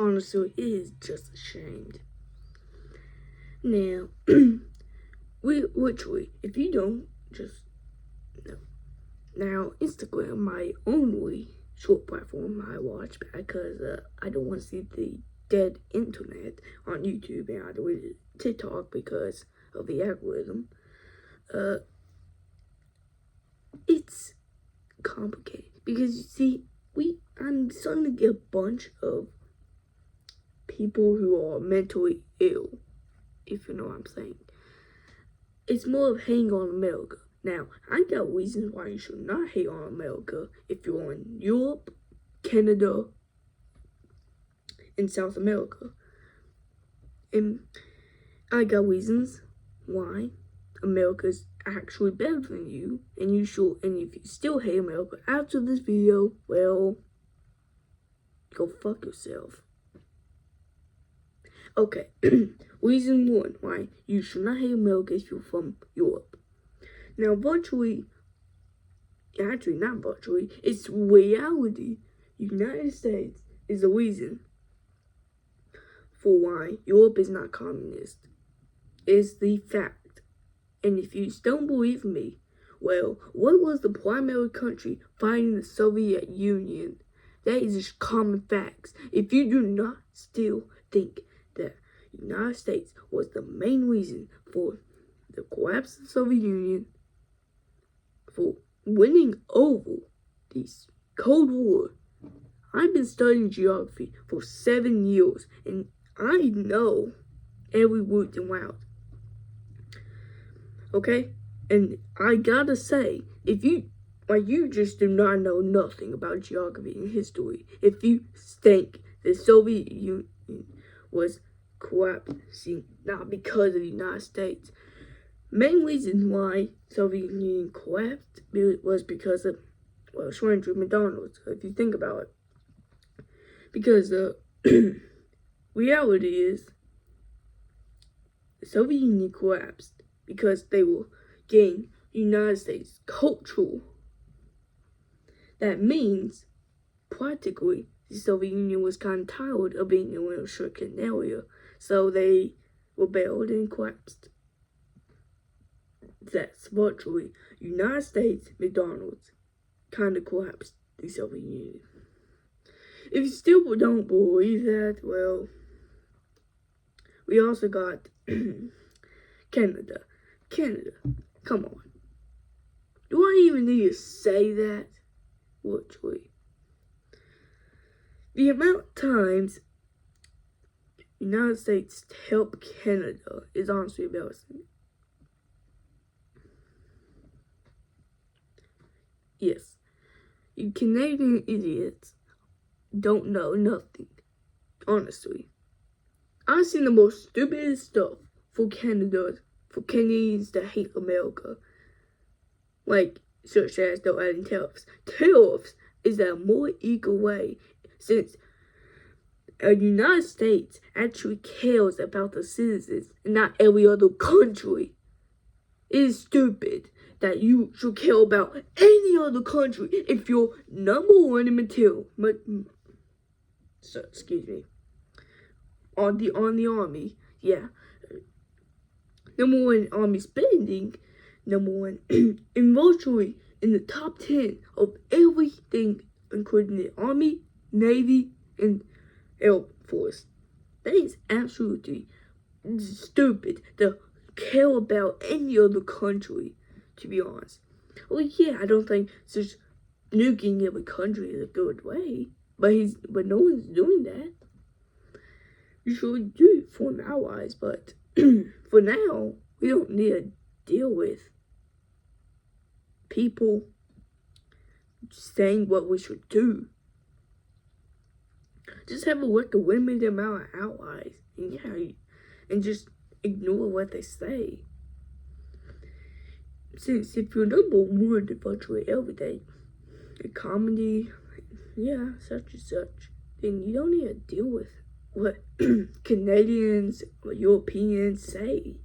honestly, it is just ashamed. Now, literally, if you don't, just no. Now, Instagram, my only short platform I watch because I don't want to see the dead internet on YouTube, and I deleted TikTok because of the algorithm. It's complicated because you see, I'm starting to get a bunch of people who are mentally ill, if you know what I'm saying. It's more of hating on America. Now, I got reasons why you should not hate on America if you're in Europe, Canada, and South America. And I got reasons why America's actually better than you, and if you still hate America after this video, well, go fuck yourself. Okay, reason one why you should not hate America if you're from Europe. Now, actually not virtually, it's reality. United States is the reason for why Europe is not communist. Is the fact. And if you don't believe me, well, what was the primary country fighting the Soviet Union? That is just common facts. If you do not still think that the United States was the main reason for the collapse of the Soviet Union, for winning over this Cold War, I've been studying geography for 7 years, and I know every root and route. Okay? And I gotta say, if you just do not know nothing about geography and history, if you think the Soviet Union was collapsing not because of the United States, main reason why Soviet Union collapsed was because of, well, shortage of McDonald's, if you think about it. Because the reality is, the Soviet Union collapsed because they were getting United States cultural. That means, practically, the Soviet Union was kind of tired of being in a restricted area, so they rebelled and collapsed. That's virtually United States McDonald's kind of collapsed the Soviet Union. If you still don't believe that, well, we also got Canada. Canada, come on. Do I even need to say that? Literally. The amount of times the United States helped Canada is honestly embarrassing. Yes, you Canadian idiots don't know nothing. Honestly. I've seen the most stupidest stuff for Canadians that hate America. Like, such as they're adding tariffs. Tariffs is a more equal way, since the United States actually cares about the citizens and not every other country. It is stupid that you should care about any other country if you're number one in material. Excuse me. On the army, yeah. Number one in army spending, number one in virtually in the top 10 of everything, including the Army, Navy, and Air Force. That is absolutely stupid to care about any other country, to be honest. Well, yeah, I don't think such nuking every country is a good way, but no one's doing that. You should do it for allies, but for now, we don't need to deal with people saying what we should do. Just have a limited amount of allies, and just ignore what they say. Since if you're number one in virtually everything, a comedy, yeah, such and such, then you don't need to deal with what Canadians or Europeans say.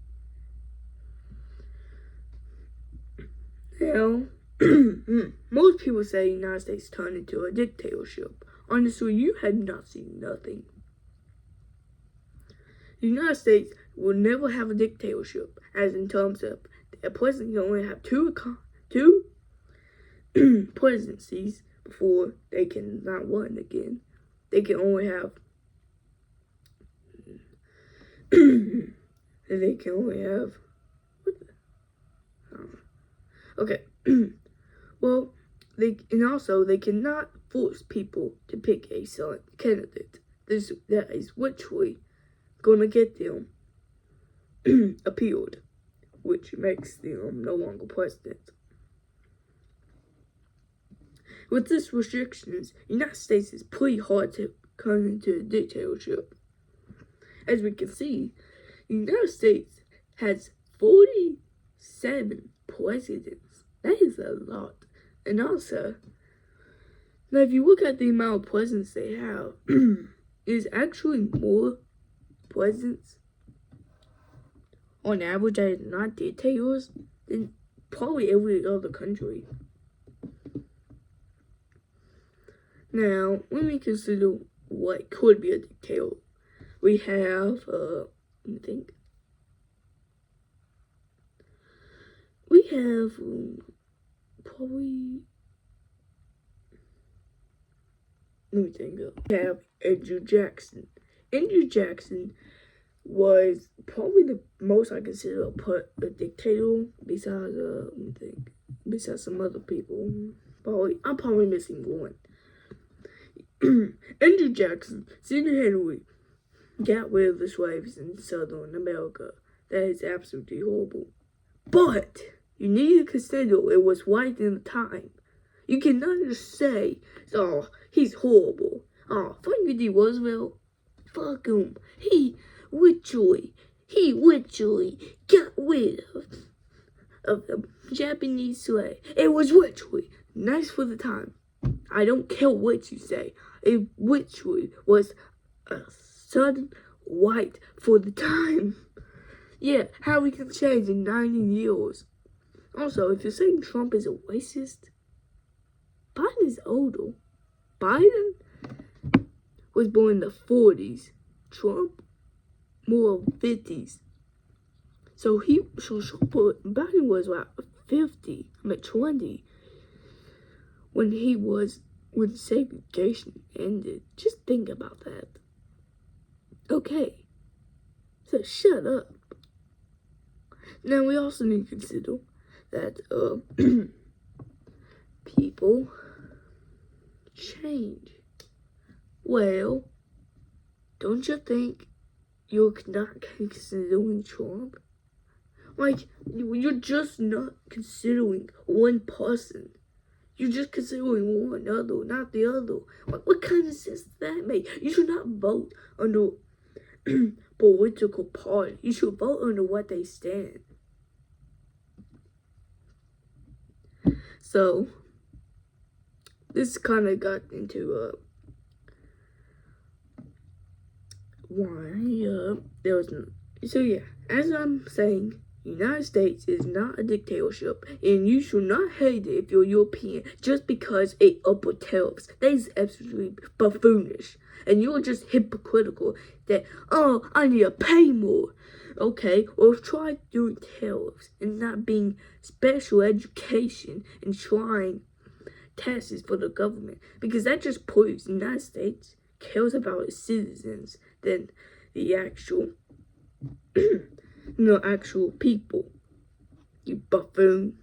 Now, most people say the United States turned into a dictatorship. Honestly, you have not seen nothing. the United States will never have a dictatorship, as in terms of a president can only have two presidencies before they can not run again. They can only have okay. Well, they cannot force people to pick a certain candidate. That is literally gonna get them appealed, which makes them no longer president. With this restrictions, the United States is pretty hard to come into a dictatorship. As we can see, the United States has 47 presidents. That is a lot. And also, now if you look at the amount of presidents they have, is actually more presidents on average that are not dictators than probably every other country. Now, when we consider what could be a dictator, we have, let me think. We have probably, let me think. We have Andrew Jackson. Andrew Jackson was probably the most I consider a dictator besides, let me think, besides some other people. I'm probably missing one. Andrew Jackson single-handedly got rid of the slaves in Southern America. That is absolutely horrible. But you need to consider it was right in the time. You cannot just say, oh, he's horrible. Oh, Franklin D. Roosevelt, fuck him. He literally got rid of the Japanese slave. It was literally nice for the time. I don't care what you say. It literally was a sudden white for the time. Yeah, how we can change in 90 years. Also, if you're saying Trump is a racist, Biden is older. Biden was born in the 40s. Trump, more 50s. So Biden was about 20 when segregation ended. Just think about that. Okay, so shut up. Now we also need to consider that people change. Well, don't you think you're not considering Trump? Like, you're just not considering one person. You're just considering one other, not the other. What kind of sense does that make? You should not vote under political party. You should vote under what they stand. So, this kind of got into why there was no. So yeah, as I'm saying, the United States is not a dictatorship, and you should not hate it if you're European just because it upped tariffs. That is absolutely buffoonish, and you're just hypocritical that, oh, I need to pay more. Okay, well, try doing tariffs and not being special education and trying taxes for the government, because that just proves the United States cares about its citizens than the actual actual people. You buffoon.